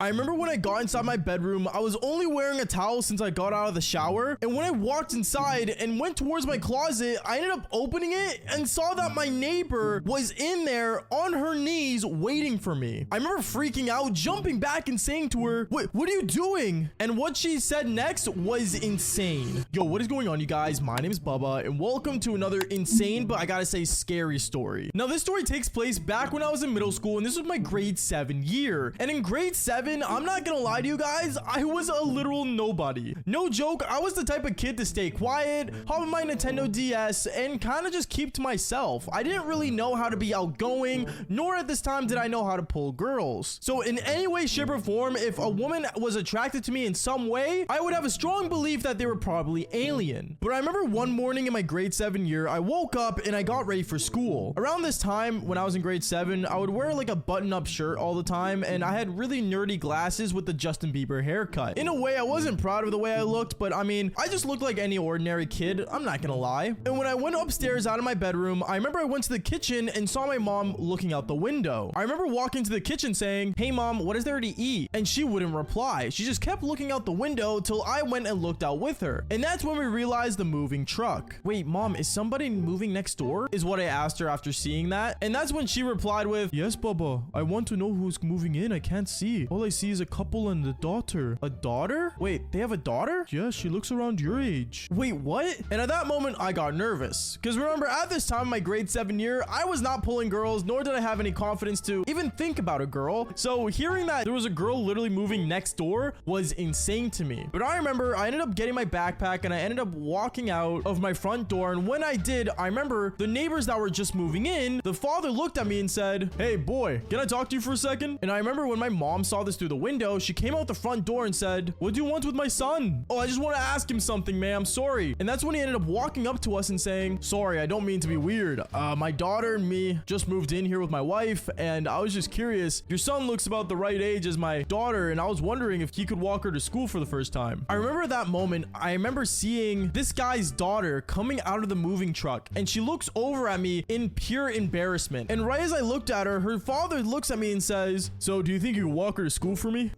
I remember when I got inside my bedroom, I was only wearing a towel since I got out of the shower. And when I walked inside and went towards my closet, I ended up opening it and saw that my neighbor was in there on her knees waiting for me. I remember freaking out, jumping back and saying to her, what are you doing? And what she said next was insane. Yo, what is going on, you guys? My name is Bubba and welcome to another insane, but I gotta say scary story. Now, this story takes place back when I was in middle school and this was my grade 7 year. And in grade 7, I'm not gonna lie to you guys, I was a literal nobody. No joke, I was the type of kid to stay quiet, hop on my Nintendo DS, and kind of just keep to myself. I didn't really know how to be outgoing, nor at this time did I know how to pull girls. So in any way, shape, or form, if a woman was attracted to me in some way, I would have a strong belief that they were probably alien. But I remember one morning in my grade 7 year, I woke up and I got ready for school. Around this time, when I was in grade 7, I would wear like a button-up shirt all the time, and I had really nerdy glasses with the Justin Bieber haircut. In a way, I wasn't proud of the way I looked, but I mean, I just looked like any ordinary kid, I'm not gonna lie. And when I went upstairs out of my bedroom, I remember I went to the kitchen and saw my mom looking out the window. I remember walking to the kitchen saying, "Hey mom, what is there to eat?" And she wouldn't reply. She just kept looking out the window till I went and looked out with her. And that's when we realized the moving truck. "Wait, mom, is somebody moving next door?" is what I asked her after seeing that. And that's when she replied with, "Yes, Bubba, I want to know who's moving in. I can't see. All I see is a couple and a daughter." "A daughter? Wait, they have a daughter?" "Yeah, she looks around your age." Wait, what? And at that moment, I got nervous. Because remember, at this time in my grade 7 year, I was not pulling girls, nor did I have any confidence to even think about a girl. So hearing that there was a girl literally moving next door was insane to me. But I remember I ended up getting my backpack and I ended up walking out of my front door. And when I did, I remember the neighbors that were just moving in, the father looked at me and said, "Hey boy, can I talk to you for a second?" And I remember when my mom saw this through the window, she came out the front door and said, "What do you want with my son?" "Oh, I just want to ask him something, ma'am. Sorry." And that's when he ended up walking up to us and saying, "Sorry, I don't mean to be weird. My daughter and me just moved in here with my wife, and I was just curious. Your son looks about the right age as my daughter, and I was wondering if he could walk her to school for the first time." I remember that moment. I remember seeing this guy's daughter coming out of the moving truck, and she looks over at me in pure embarrassment. And right as I looked at her, her father looks at me and says, "So do you think you can walk her to school for me?"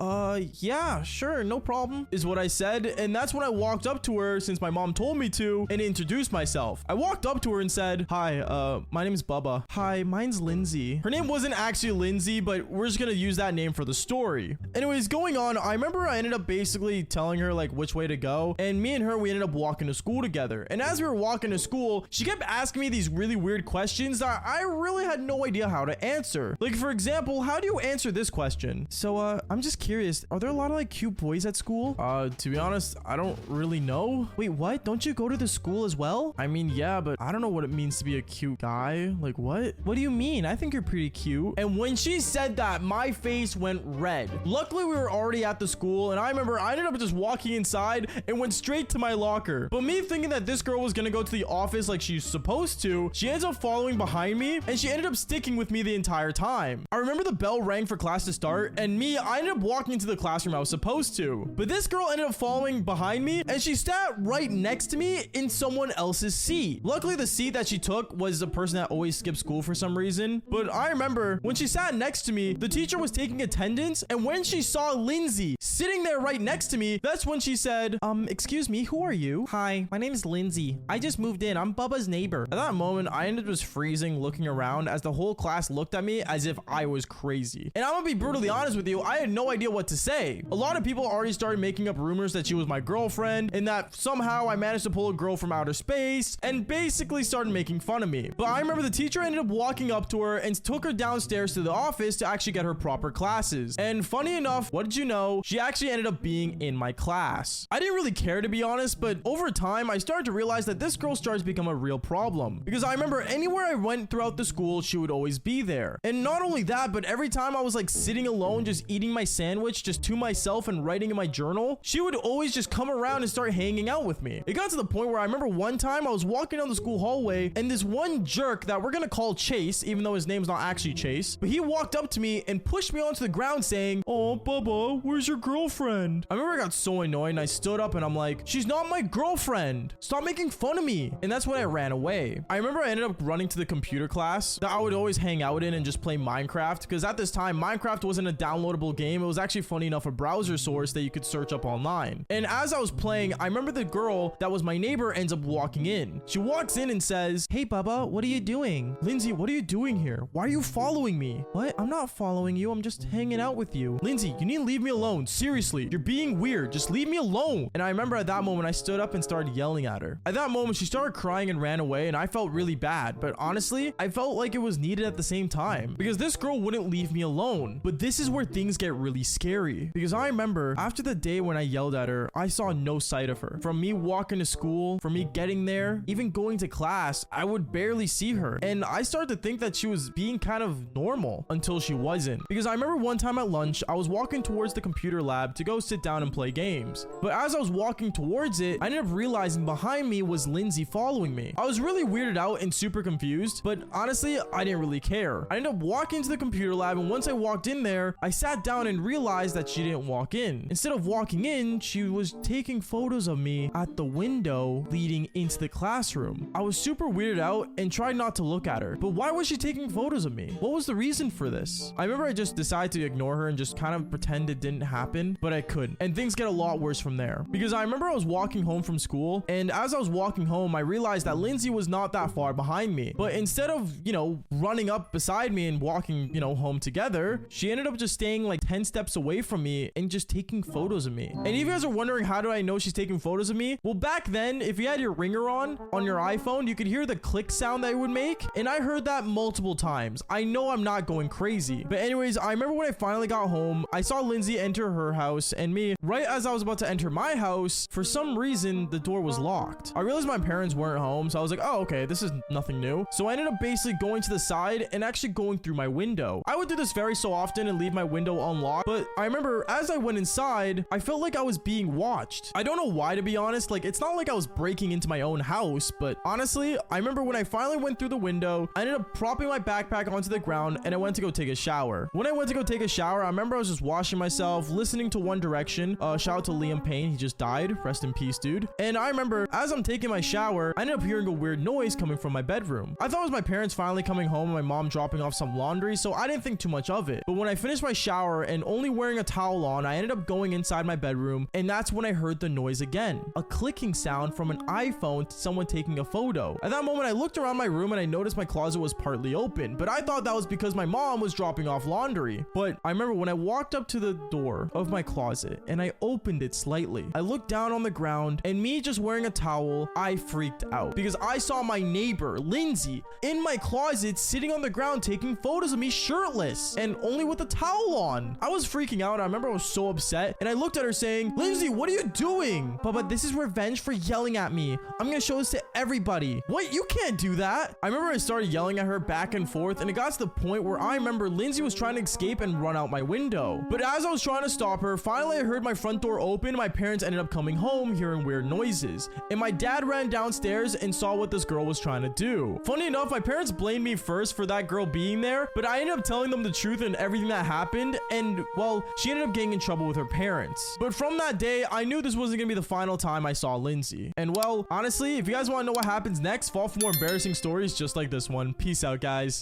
Yeah, sure, no problem," is what I said. And that's when I walked up to her, since my mom told me to, and introduced myself. I walked up to her and said, "Hi, my name is Bubba." "Hi, mine's Lindsay." Her name wasn't actually Lindsay, but we're just gonna use that name for the story. Anyways, going on, I remember I ended up basically telling her like which way to go, and me and her, we ended up walking to school together. And as we were walking to school, she kept asking me these really weird questions that I really had no idea how to answer. Like, for example, how do you answer this question? "So, I'm just curious, are there a lot of like cute boys at school?" To be honest, I don't really know." "Wait, what? Don't you go to the school as well?" "I mean, yeah, but I don't know what it means to be a cute guy." Like, what? "What do you mean? I think you're pretty cute." And when she said that, my face went red. Luckily, we were already at the school, and I remember I ended up just walking inside and went straight to my locker. But me thinking that this girl was gonna go to the office like she's supposed to, she ends up following behind me, and she ended up sticking with me the entire time. I remember the bell rang for class to start, and I ended up walking into the classroom I was supposed to. But this girl ended up following behind me, and she sat right next to me in someone else's seat. Luckily, the seat that she took was the person that always skipped school for some reason. But I remember when she sat next to me, the teacher was taking attendance, and when she saw Lindsay sitting there right next to me, that's when she said, "Excuse me, who are you?" "Hi, my name is Lindsay. I just moved in. I'm Bubba's neighbor." At that moment, I ended up just freezing, looking around as the whole class looked at me as if I was crazy. And I'm gonna be brutally honest with you, I had no idea what to say. A lot of people already started making up rumors that she was my girlfriend, and that somehow I managed to pull a girl from outer space, and basically started making fun of me. But I remember the teacher ended up walking up to her and took her downstairs to the office to actually get her proper classes. And funny enough, what did you know? She actually ended up being in my class. I didn't really care, to be honest, but over time, I started to realize that this girl started to become a real problem. Because I remember anywhere I went throughout the school, she would always be there. And not only that, but every time I was like sitting alone, just eating my sandwich just to myself and writing in my journal, she would always just come around and start hanging out with me. It got to the point where I remember one time I was walking down the school hallway, and this one jerk that we're gonna call Chase, even though his name's not actually Chase, but he walked up to me and pushed me onto the ground saying, "Oh, Bubba, where's your girlfriend?" I remember I got so annoyed and I stood up and I'm like, "She's not my girlfriend. Stop making fun of me." And that's when I ran away. I remember I ended up running to the computer class that I would always hang out in and just play Minecraft, because at this time, Minecraft wasn't a downloadable little game. It was actually, funny enough, a browser source that you could search up online. And as I was playing, I remember the girl that was my neighbor ends up walking in. She walks in and says, "Hey, Bubba, what are you doing?" "Lindsay, what are you doing here? Why are you following me?" "What? I'm not following you. I'm just hanging out with you." "Lindsay, you need to leave me alone. Seriously, you're being weird. Just leave me alone." And I remember at that moment, I stood up and started yelling at her. At that moment, she started crying and ran away, and I felt really bad. But honestly, I felt like it was needed at the same time because this girl wouldn't leave me alone. But this is where things get really scary, because I remember after the day when I yelled at her, I saw no sight of her. From me walking to school, from me getting there, even going to class, I would barely see her. And I started to think that she was being kind of normal until she wasn't. Because I remember one time at lunch, I was walking towards the computer lab to go sit down and play games. But as I was walking towards it, I ended up realizing behind me was Lindsay following me. I was really weirded out and super confused, but honestly, I didn't really care. I ended up walking to the computer lab, and once I walked in there, I sat down and realized that she didn't walk in. Instead of walking in, she was taking photos of me at the window leading into the classroom. I was super weirded out and tried not to look at her. But why was she taking photos of me? What was the reason for this? I remember I just decided to ignore her and just kind of pretend it didn't happen, but I couldn't. And things get a lot worse from there. Because I remember I was walking home from school, and as I was walking home, I realized that Lindsay was not that far behind me. But instead of, running up beside me and walking, home together, she ended up just staying like 10 steps away from me and just taking photos of me. And if you guys are wondering, how do I know she's taking photos of me? Well, back then, if you had your ringer on your iPhone, you could hear the click sound that it would make. And I heard that multiple times. I know I'm not going crazy. But anyways, I remember when I finally got home, I saw Lindsay enter her house, and me, right as I was about to enter my house, for some reason, the door was locked. I realized my parents weren't home, so I was like, oh, okay, this is nothing new. So I ended up basically going to the side and actually going through my window. I would do this very so often and leave my window unlocked, but I remember as I went inside, I felt like I was being watched. I don't know why, to be honest. Like, it's not like I was breaking into my own house, but honestly, I remember when I finally went through the window, I ended up propping my backpack onto the ground, and I went to go take a shower. When I went to go take a shower, I remember I was just washing myself, listening to One Direction. Shout out to Liam Payne. He just died. Rest in peace, dude. And I remember as I'm taking my shower, I ended up hearing a weird noise coming from my bedroom. I thought it was my parents finally coming home and my mom dropping off some laundry, so I didn't think too much of it. But when I finished my shower and only wearing a towel on, I ended up going inside my bedroom, and that's when I heard the noise again. A clicking sound from an iPhone to someone taking a photo. At that moment, I looked around my room and I noticed my closet was partly open, but I thought that was because my mom was dropping off laundry. But I remember when I walked up to the door of my closet and I opened it slightly, I looked down on the ground, and me just wearing a towel, I freaked out because I saw my neighbor, Lindsay, in my closet sitting on the ground taking photos of me shirtless and only with a towel on. I was freaking out. I remember I was so upset, and I looked at her saying, "Lindsay, what are you doing?" "Bubba, this is revenge for yelling at me. I'm gonna show this to everybody." "What? You can't do that." I remember I started yelling at her back and forth, and it got to the point where I remember Lindsay was trying to escape and run out my window. But as I was trying to stop her, finally I heard my front door open. My parents ended up coming home hearing weird noises, and my dad ran downstairs and saw what this girl was trying to do. Funny enough, my parents blamed me first for that girl being there, but I ended up telling them the truth and everything that happened, and well, she ended up getting in trouble with her parents. But from that day, I knew this wasn't gonna be the final time I saw Lindsay. And well, honestly, if you guys want to know what happens next, fall for more embarrassing stories just like this one. Peace out, guys.